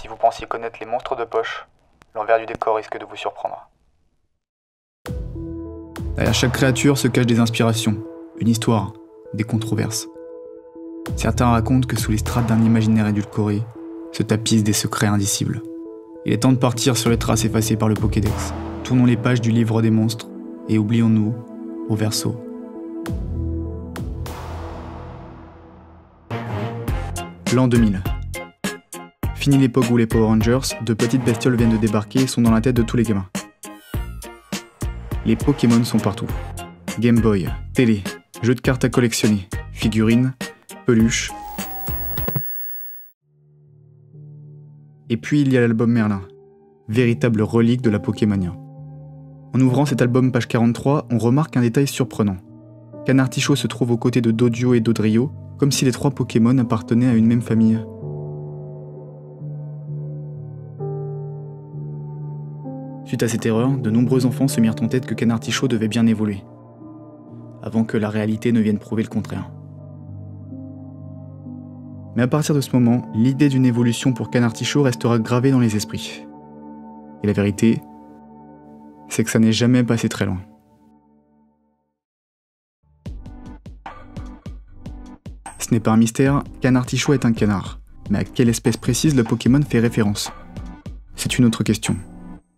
Si vous pensiez connaître les monstres de poche, l'envers du décor risque de vous surprendre. Derrière chaque créature se cachent des inspirations, une histoire, des controverses. Certains racontent que sous les strates d'un imaginaire édulcoré se tapissent des secrets indicibles. Il est temps de partir sur les traces effacées par le Pokédex. Tournons les pages du livre des monstres et oublions-nous au verso. L'an 2000. Fini l'époque où les Power Rangers, de petites bestioles viennent de débarquer et sont dans la tête de tous les gamins. Les Pokémon sont partout. Game Boy, télé, jeux de cartes à collectionner, figurines, peluches. Et puis il y a l'album Merlin, véritable relique de la Pokémania. En ouvrant cet album page 43, on remarque un détail surprenant. Canartichaud se trouve aux côtés de Dodio et Dodrio, comme si les trois Pokémon appartenaient à une même famille. Suite à cette erreur, de nombreux enfants se mirent en tête que Canartichaud devait bien évoluer, avant que la réalité ne vienne prouver le contraire. Mais à partir de ce moment, l'idée d'une évolution pour Canartichaud restera gravée dans les esprits. Et la vérité, c'est que ça n'est jamais passé très loin. Ce n'est pas un mystère, Canartichaud est un canard. Mais à quelle espèce précise le Pokémon fait référence? C'est une autre question.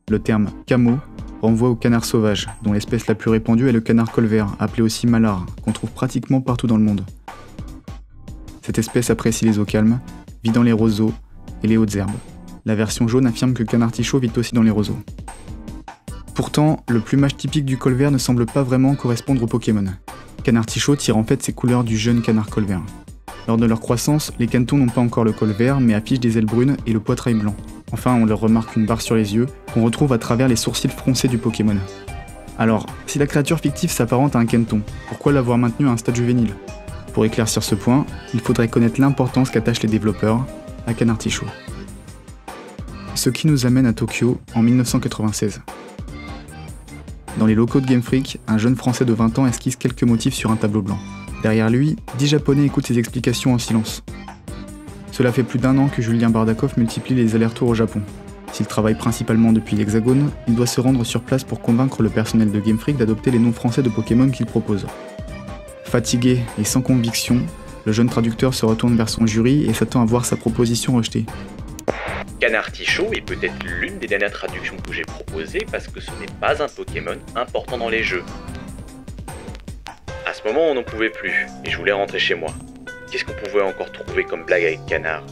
Le terme camo renvoie au canard sauvage, dont l'espèce la plus répandue est le canard colvert, appelé aussi malard, qu'on trouve pratiquement partout dans le monde. Cette espèce apprécie les eaux calmes, vit dans les roseaux et les hautes herbes. La version jaune affirme que Canartichaud vit aussi dans les roseaux. Pourtant, le plumage typique du colvert ne semble pas vraiment correspondre au Pokémon. Canartichaud tire en fait ses couleurs du jeune canard colvert. Lors de leur croissance, les canetons n'ont pas encore le col vert, mais affichent des ailes brunes et le poitrail blanc. Enfin, on leur remarque une barre sur les yeux, qu'on retrouve à travers les sourcils froncés du Pokémon. Alors, si la créature fictive s'apparente à un caneton, pourquoi l'avoir maintenu à un stade juvénile? Pour éclaircir ce point, il faudrait connaître l'importance qu'attachent les développeurs à Canartichaud. Ce qui nous amène à Tokyo en 1996. Dans les locaux de Game Freak, un jeune Français de 20 ans esquisse quelques motifs sur un tableau blanc. Derrière lui, 10 Japonais écoutent ses explications en silence. Cela fait plus d'1 an que Julien Bardakov multiplie les allers-retours au Japon. S'il travaille principalement depuis l'Hexagone, il doit se rendre sur place pour convaincre le personnel de Game Freak d'adopter les noms français de Pokémon qu'il propose. Fatigué et sans conviction, le jeune traducteur se retourne vers son jury et s'attend à voir sa proposition rejetée. Canartichaud est peut-être l'une des dernières traductions que j'ai proposées parce que ce n'est pas un Pokémon important dans les jeux. À ce moment, on n'en pouvait plus, et je voulais rentrer chez moi. Qu'est-ce qu'on pouvait encore trouver comme blague avec canard?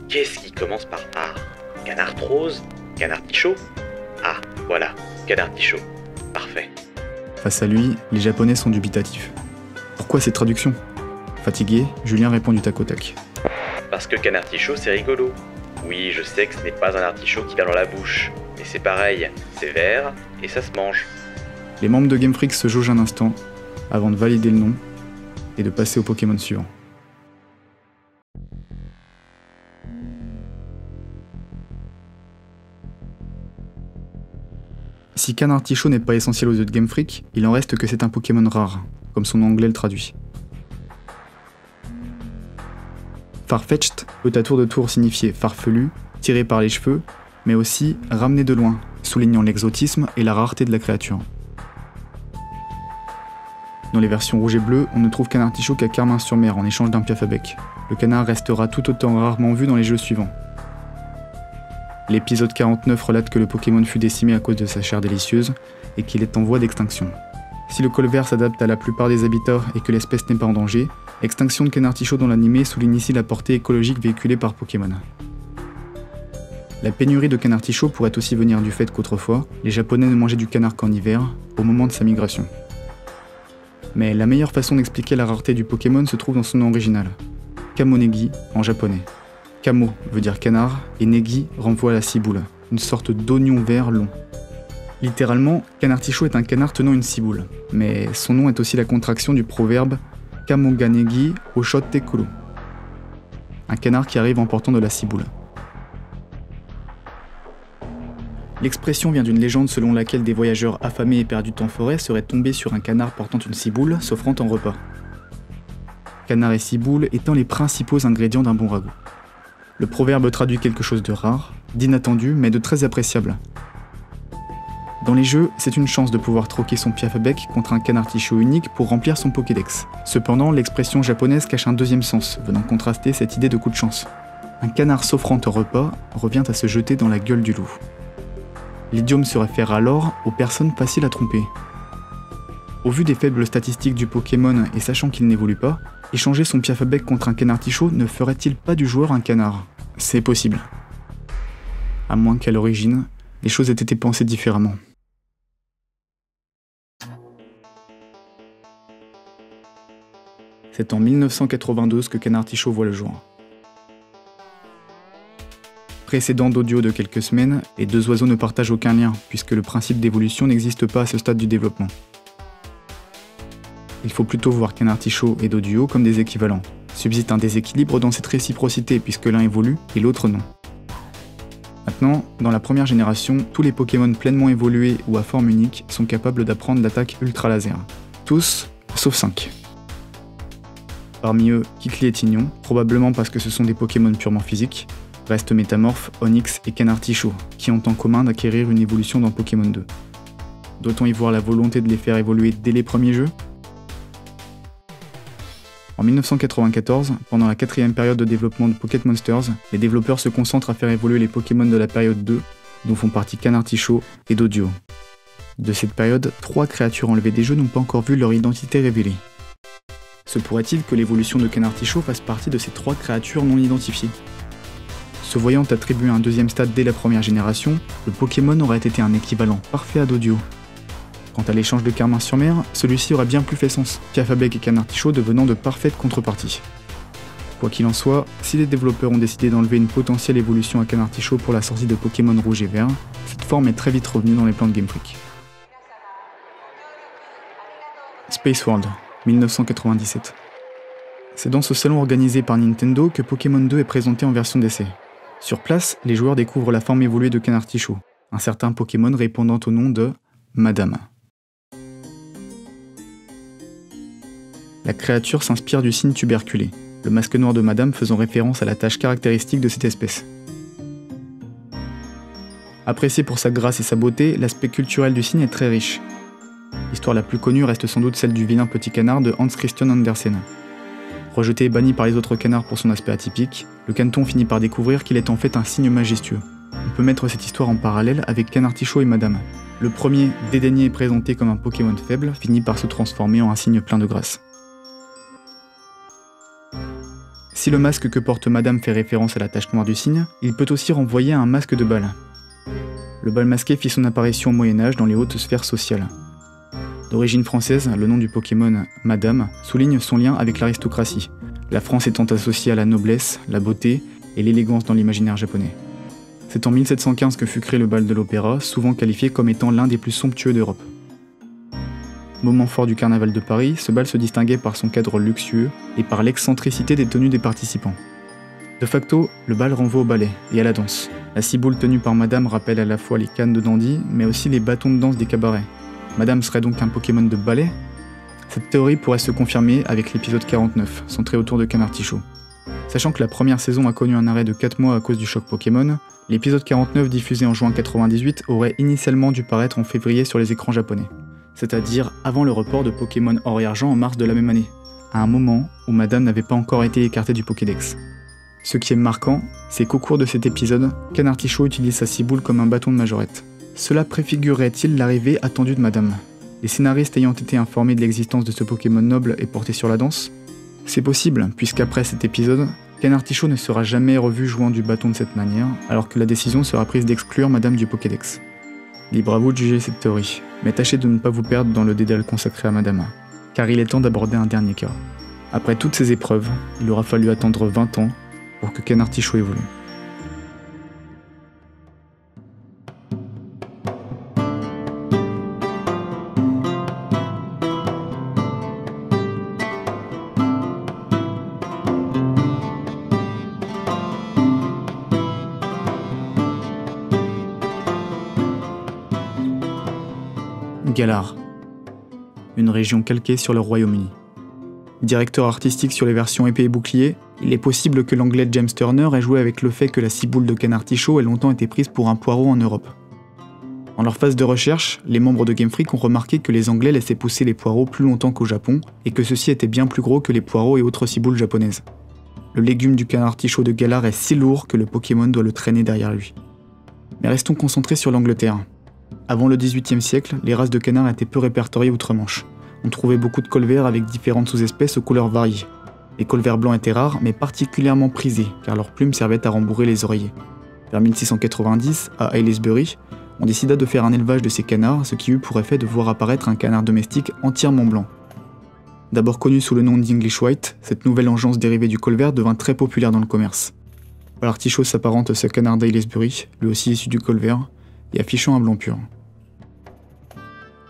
Qu'est-ce qui commence par A? Canarthrose? Canartichaud? Ah, voilà, Canartichaud. Parfait. Face à lui, les Japonais sont dubitatifs. Pourquoi cette traduction? Fatigué, Julien répond du tac au tac. Parce que Canartichaud, c'est rigolo. Oui, je sais que ce n'est pas un artichaut qui va dans la bouche, mais c'est pareil, c'est vert et ça se mange. Les membres de Game Freak se jaugent un instant, avant de valider le nom et de passer au Pokémon suivant. Si Canartichaud n'est pas essentiel aux yeux de Game Freak, il en reste que c'est un Pokémon rare, comme son anglais le traduit. Farfetch'd peut à tour de tour signifier farfelu, tiré par les cheveux, mais aussi ramené de loin, soulignant l'exotisme et la rareté de la créature. Dans les versions rouge et bleu, on ne trouve Canartichaud qu'à Carmin-sur-Mer en échange d'un Piafabec. Le canard restera tout autant rarement vu dans les jeux suivants. L'épisode 49 relate que le Pokémon fut décimé à cause de sa chair délicieuse et qu'il est en voie d'extinction. Si le colvert s'adapte à la plupart des habitats et que l'espèce n'est pas en danger, l'extinction de Canartichaud dans l'anime souligne ici la portée écologique véhiculée par Pokémon. La pénurie de Canartichaud pourrait aussi venir du fait qu'autrefois, les Japonais ne mangeaient du canard qu'en hiver, au moment de sa migration. Mais la meilleure façon d'expliquer la rareté du Pokémon se trouve dans son nom original, Kamonegi en japonais. Kamo veut dire canard et Negi renvoie à la ciboule, une sorte d'oignon vert long. Littéralement, Canartichaud est un canard tenant une ciboule, mais son nom est aussi la contraction du proverbe Kamoganegi Oshotte Kuru, un canard qui arrive en portant de la ciboule. L'expression vient d'une légende selon laquelle des voyageurs affamés et perdus en forêt seraient tombés sur un canard portant une ciboule, s'offrant en repas. Canard et ciboule étant les principaux ingrédients d'un bon ragoût. Le proverbe traduit quelque chose de rare, d'inattendu, mais de très appréciable. Dans les jeux, c'est une chance de pouvoir troquer son piaf-bec contre un canard tichot unique pour remplir son Pokédex. Cependant, l'expression japonaise cache un deuxième sens, venant contraster cette idée de coup de chance. Un canard s'offrant au repas revient à se jeter dans la gueule du loup. L'idiome se réfère alors aux personnes faciles à tromper. Au vu des faibles statistiques du Pokémon et sachant qu'il n'évolue pas, échanger son piaf-bec contre un canard tichot ne ferait-il pas du joueur un canard? C'est possible. À moins qu'à l'origine, les choses aient été pensées différemment. C'est en 1992 que Canard Tichot voit le jour. Précédent d'audio de quelques semaines, les deux oiseaux ne partagent aucun lien, puisque le principe d'évolution n'existe pas à ce stade du développement. Il faut plutôt voir Canard Tichot et Doduo comme des équivalents. Subsiste un déséquilibre dans cette réciprocité, puisque l'un évolue et l'autre non. Maintenant, dans la première génération, tous les Pokémon pleinement évolués ou à forme unique sont capables d'apprendre l'attaque Ultra Laser. Tous, sauf 5. Parmi eux, Kikli et Tignon, probablement parce que ce sont des Pokémon purement physiques, restent Métamorphe, Onix et Canard Tichot, qui ont en commun d'acquérir une évolution dans Pokémon 2. Doit-on y voir la volonté de les faire évoluer dès les premiers jeux? En 1994, pendant la 4e période de développement de Pocket Monsters, les développeurs se concentrent à faire évoluer les Pokémon de la période 2, dont font partie Canard Tichot et Doduo. De cette période, 3 créatures enlevées des jeux n'ont pas encore vu leur identité révélée. Se pourrait-il que l'évolution de Canard Tichot fasse partie de ces 3 créatures non identifiées? Se voyant attribuer un deuxième stade dès la première génération, le Pokémon aurait été un équivalent parfait à Doduo. Quant à l'échange de Carmin-sur-Mer, celui-ci aurait bien plus fait sens, Piaf-bec et Canard Tichot devenant de parfaites contreparties. Quoi qu'il en soit, si les développeurs ont décidé d'enlever une potentielle évolution à Canard Tichot pour la sortie de Pokémon Rouge et Vert, cette forme est très vite revenue dans les plans de Game Freak. Space World, 1997. C'est dans ce salon organisé par Nintendo que Pokémon 2 est présenté en version d'essai. Sur place, les joueurs découvrent la forme évoluée de Canard Tichot, un certain Pokémon répondant au nom de Madame. La créature s'inspire du cygne tuberculé, le masque noir de Madame faisant référence à la tache caractéristique de cette espèce. Apprécié pour sa grâce et sa beauté, l'aspect culturel du cygne est très riche. L'histoire la plus connue reste sans doute celle du vilain petit canard de Hans Christian Andersen. Rejeté et banni par les autres canards pour son aspect atypique, le Canton finit par découvrir qu'il est en fait un cygne majestueux. On peut mettre cette histoire en parallèle avec Canard Tichot et Madame. Le premier, dédaigné et présenté comme un Pokémon faible, finit par se transformer en un cygne plein de grâce. Si le masque que porte Madame fait référence à la tache noire du cygne, il peut aussi renvoyer à un masque de bal. Le bal masqué fit son apparition au Moyen-Âge dans les hautes sphères sociales. D'origine française, le nom du Pokémon Madame souligne son lien avec l'aristocratie, la France étant associée à la noblesse, la beauté et l'élégance dans l'imaginaire japonais. C'est en 1715 que fut créé le bal de l'Opéra, souvent qualifié comme étant l'un des plus somptueux d'Europe. Moment fort du carnaval de Paris, ce bal se distinguait par son cadre luxueux et par l'excentricité des tenues des participants. De facto, le bal renvoie au ballet et à la danse. La ciboule tenue par Madame rappelle à la fois les cannes de dandy, mais aussi les bâtons de danse des cabarets. Madame serait donc un Pokémon de ballet? Cette théorie pourrait se confirmer avec l'épisode 49, centré autour de Canard Tichot. Sachant que la première saison a connu un arrêt de 4 mois à cause du choc Pokémon, l'épisode 49 diffusé en juin 98 aurait initialement dû paraître en février sur les écrans japonais. C'est-à-dire avant le report de Pokémon Or et Argent en mars de la même année, à un moment où Madame n'avait pas encore été écartée du Pokédex. Ce qui est marquant, c'est qu'au cours de cet épisode, Canard Tichot utilise sa ciboule comme un bâton de majorette. Cela préfigurerait-il l'arrivée attendue de Madame? Les scénaristes ayant été informés de l'existence de ce Pokémon noble et porté sur la danse? C'est possible, puisqu'après cet épisode, Canard Tichot ne sera jamais revu jouant du bâton de cette manière, alors que la décision sera prise d'exclure Madame du Pokédex. Libre à vous de juger cette théorie, mais tâchez de ne pas vous perdre dans le dédale consacré à Madame, car il est temps d'aborder un dernier cas. Après toutes ces épreuves, il aura fallu attendre 20 ans pour que Canard Tichot évolue. Galar, une région calquée sur le Royaume-Uni. Directeur artistique sur les versions épée et bouclier, Il est possible que l'anglais James Turner ait joué avec le fait que la ciboule de canard artichaut ait longtemps été prise pour un poireau en Europe. En leur phase de recherche, les membres de Game Freak ont remarqué que les Anglais laissaient pousser les poireaux plus longtemps qu'au Japon, et que ceux-ci étaient bien plus gros que les poireaux et autres ciboules japonaises. Le légume du canard artichaut de Galar est si lourd que le Pokémon doit le traîner derrière lui. Mais restons concentrés sur l'Angleterre. Avant le XVIIIe siècle, les races de canards étaient peu répertoriées outre-Manche. On trouvait beaucoup de colverts avec différentes sous-espèces aux couleurs variées. Les colverts blancs étaient rares, mais particulièrement prisés, car leurs plumes servaient à rembourrer les oreillers. Vers 1690, à Aylesbury, on décida de faire un élevage de ces canards, ce qui eut pour effet de voir apparaître un canard domestique entièrement blanc. D'abord connu sous le nom d'English White, cette nouvelle engeance dérivée du colvert devint très populaire dans le commerce. L'artichaut s'apparente à ce canard d'Aylesbury, lui aussi issu du colvert, et affichant un blanc pur.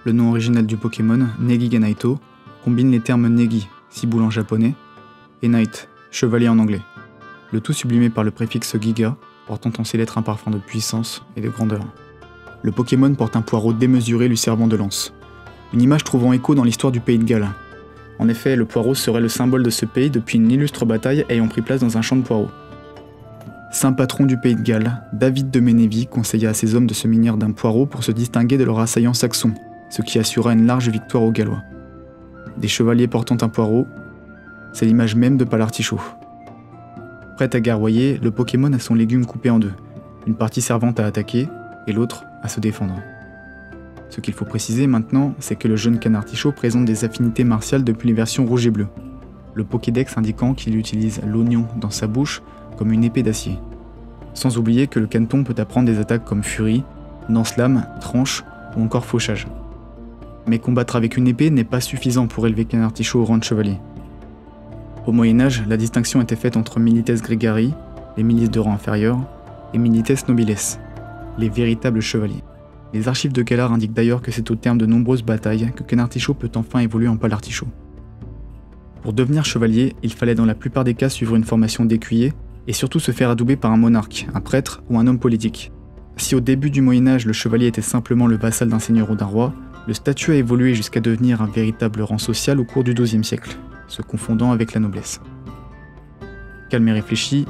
Le nom original du Pokémon, Negiganaito, combine les termes Negi, ciboule en japonais, et Knight, chevalier en anglais, le tout sublimé par le préfixe Giga, portant en ses lettres un parfum de puissance et de grandeur. Le Pokémon porte un poireau démesuré lui servant de lance, une image trouvant écho dans l'histoire du pays de Galles. En effet, le poireau serait le symbole de ce pays depuis une illustre bataille ayant pris place dans un champ de poireaux. Saint patron du pays de Galles, David de Ménévie conseilla à ses hommes de se munir d'un poireau pour se distinguer de leurs assaillants saxons, ce qui assura une large victoire aux Gallois. Des chevaliers portant un poireau, c'est l'image même de Palartichaut. Prêt à garroyer, le Pokémon a son légume coupé en deux, une partie servant à attaquer et l'autre à se défendre. Ce qu'il faut préciser maintenant, c'est que le jeune canard artichaut présente des affinités martiales depuis les versions rouge et bleu, le Pokédex indiquant qu'il utilise l'oignon dans sa bouche comme une épée d'acier. Sans oublier que le caneton peut apprendre des attaques comme furie, lance-lame, tranche ou encore fauchage. Mais combattre avec une épée n'est pas suffisant pour élever canard artichaut au rang de chevalier. Au Moyen-Âge, la distinction était faite entre milites gregari, les milices de rang inférieur, et milites nobiles, les véritables chevaliers. Les archives de Galar indiquent d'ailleurs que c'est au terme de nombreuses batailles que canard artichaut peut enfin évoluer en Palartichaut. Pour devenir chevalier, il fallait dans la plupart des cas suivre une formation d'écuyer et surtout se faire adouber par un monarque, un prêtre ou un homme politique. Si au début du Moyen-Âge le chevalier était simplement le vassal d'un seigneur ou d'un roi, le statut a évolué jusqu'à devenir un véritable rang social au cours du XIIe siècle, se confondant avec la noblesse. Calme et réfléchi,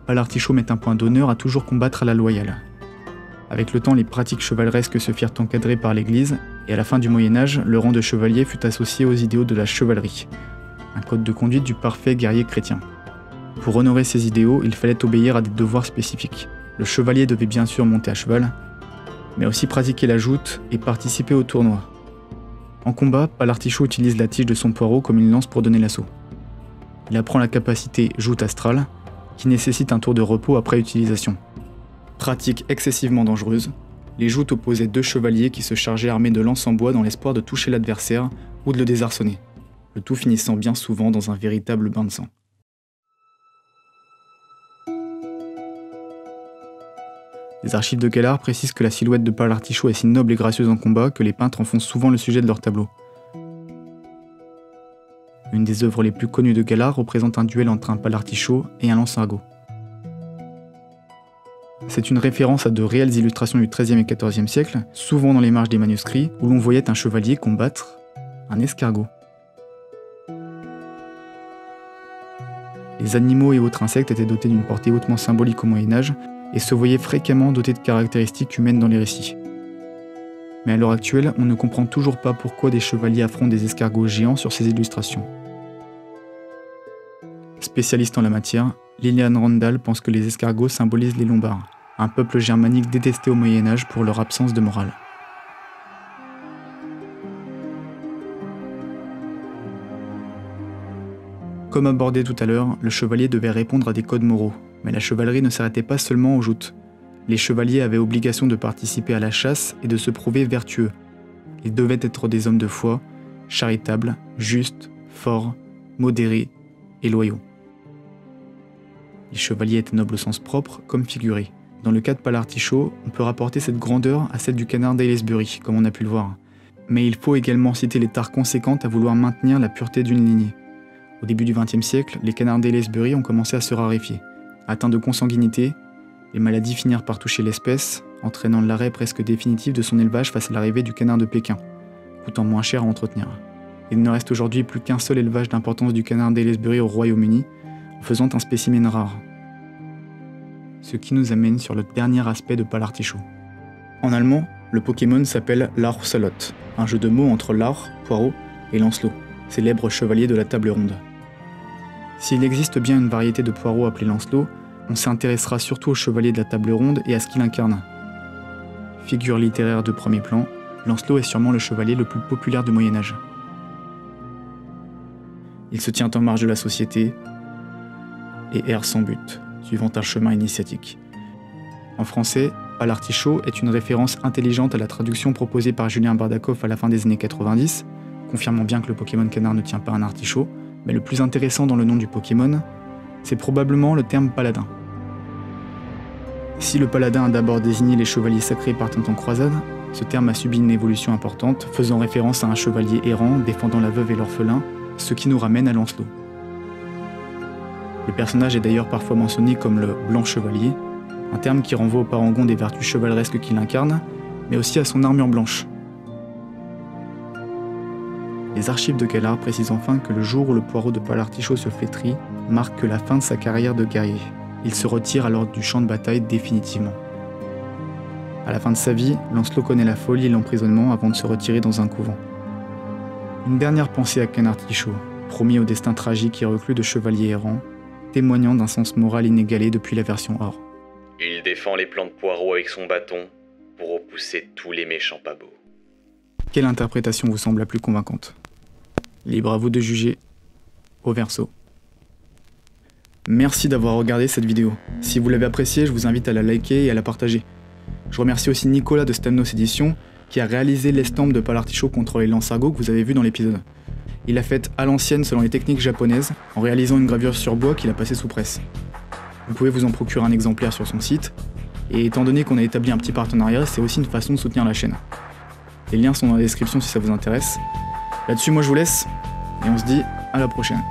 Palartichaut met un point d'honneur à toujours combattre à la loyale. Avec le temps, les pratiques chevaleresques se firent encadrer par l'Église, et à la fin du Moyen-Âge, le rang de chevalier fut associé aux idéaux de la chevalerie, un code de conduite du parfait guerrier chrétien. Pour honorer ces idéaux, il fallait obéir à des devoirs spécifiques. Le chevalier devait bien sûr monter à cheval, mais aussi pratiquer la joute et participer aux tournois. En combat, Palartichaut utilise la tige de son poireau comme une lance pour donner l'assaut. Il apprend la capacité joute astrale, qui nécessite un tour de repos après utilisation. Pratique excessivement dangereuse, les joutes opposaient deux chevaliers qui se chargeaient armés de lances en bois dans l'espoir de toucher l'adversaire ou de le désarçonner, le tout finissant bien souvent dans un véritable bain de sang. Les archives de Galar précisent que la silhouette de Palartichaut est si noble et gracieuse en combat que les peintres en font souvent le sujet de leurs tableaux. Une des œuvres les plus connues de Galar représente un duel entre un Palartichaut et un Lansargot. C'est une référence à de réelles illustrations du XIIIe et XIVe siècle, souvent dans les marges des manuscrits, où l'on voyait un chevalier combattre un escargot. Les animaux et autres insectes étaient dotés d'une portée hautement symbolique au Moyen-Âge et se voyaient fréquemment dotés de caractéristiques humaines dans les récits. Mais à l'heure actuelle, on ne comprend toujours pas pourquoi des chevaliers affrontent des escargots géants sur ces illustrations. Spécialiste en la matière, Lilian Randall pense que les escargots symbolisent les Lombards, un peuple germanique détesté au Moyen-Âge pour leur absence de morale. Comme abordé tout à l'heure, le chevalier devait répondre à des codes moraux, mais la chevalerie ne s'arrêtait pas seulement aux joutes. Les chevaliers avaient obligation de participer à la chasse et de se prouver vertueux. Ils devaient être des hommes de foi, charitables, justes, forts, modérés et loyaux. Les chevaliers étaient nobles au sens propre comme figuré. Dans le cas de Palartichaut, on peut rapporter cette grandeur à celle du canard d'Aylesbury, comme on a pu le voir. Mais il faut également citer les tares conséquentes à vouloir maintenir la pureté d'une lignée. Au début du XXe siècle, les canards d'Aylesbury ont commencé à se raréfier. Atteints de consanguinité, les maladies finirent par toucher l'espèce, entraînant l'arrêt presque définitif de son élevage face à l'arrivée du canard de Pékin, coûtant moins cher à entretenir. Il ne reste aujourd'hui plus qu'un seul élevage d'importance du canard d'Aylesbury au Royaume-Uni, en faisant un spécimen rare. Ce qui nous amène sur le dernier aspect de Pâle Artichaut. En allemand, le Pokémon s'appelle Laurcelot, un jeu de mots entre Laur, poireau, et Lancelot, célèbre chevalier de la table ronde. S'il existe bien une variété de poireaux appelé Lancelot, on s'intéressera surtout au chevalier de la table ronde et à ce qu'il incarne. Figure littéraire de premier plan, Lancelot est sûrement le chevalier le plus populaire du Moyen-Âge. Il se tient en marge de la société et erre sans but, suivant un chemin initiatique. En français, Pâle Artichaut est une référence intelligente à la traduction proposée par Julien Bardakov à la fin des années 90, confirmant bien que le Pokémon canard ne tient pas un artichaut, mais le plus intéressant dans le nom du Pokémon, c'est probablement le terme paladin. Si le paladin a d'abord désigné les chevaliers sacrés partant en croisade, ce terme a subi une évolution importante, faisant référence à un chevalier errant défendant la veuve et l'orphelin, ce qui nous ramène à Lancelot. Le personnage est d'ailleurs parfois mentionné comme le Blanc Chevalier, un terme qui renvoie au parangon des vertus chevaleresques qu'il incarne, mais aussi à son armure blanche. Les archives de Galar précisent enfin que le jour où le poireau de Pâle Artichaut se flétrit marque la fin de sa carrière de guerrier. Il se retire alors du champ de bataille définitivement. À la fin de sa vie, Lancelot connaît la folie et l'emprisonnement avant de se retirer dans un couvent. Une dernière pensée à Canartichaut, promis au destin tragique et reclus de chevalier errant, témoignant d'un sens moral inégalé depuis la version or. Il défend les plants de poireaux avec son bâton pour repousser tous les méchants pas beaux. Quelle interprétation vous semble la plus convaincante? Libre à vous de juger. Au verso. Merci d'avoir regardé cette vidéo. Si vous l'avez appréciée, je vous invite à la liker et à la partager. Je remercie aussi Nicolas de Stamnos Éditions qui a réalisé l'estampe de Pâle Artichaut contre les Lansargots que vous avez vu dans l'épisode. Il l'a faite à l'ancienne selon les techniques japonaises, en réalisant une gravure sur bois qu'il a passée sous presse. Vous pouvez vous en procurer un exemplaire sur son site, et étant donné qu'on a établi un petit partenariat, c'est aussi une façon de soutenir la chaîne. Les liens sont dans la description si ça vous intéresse. Là-dessus, moi je vous laisse, et on se dit à la prochaine.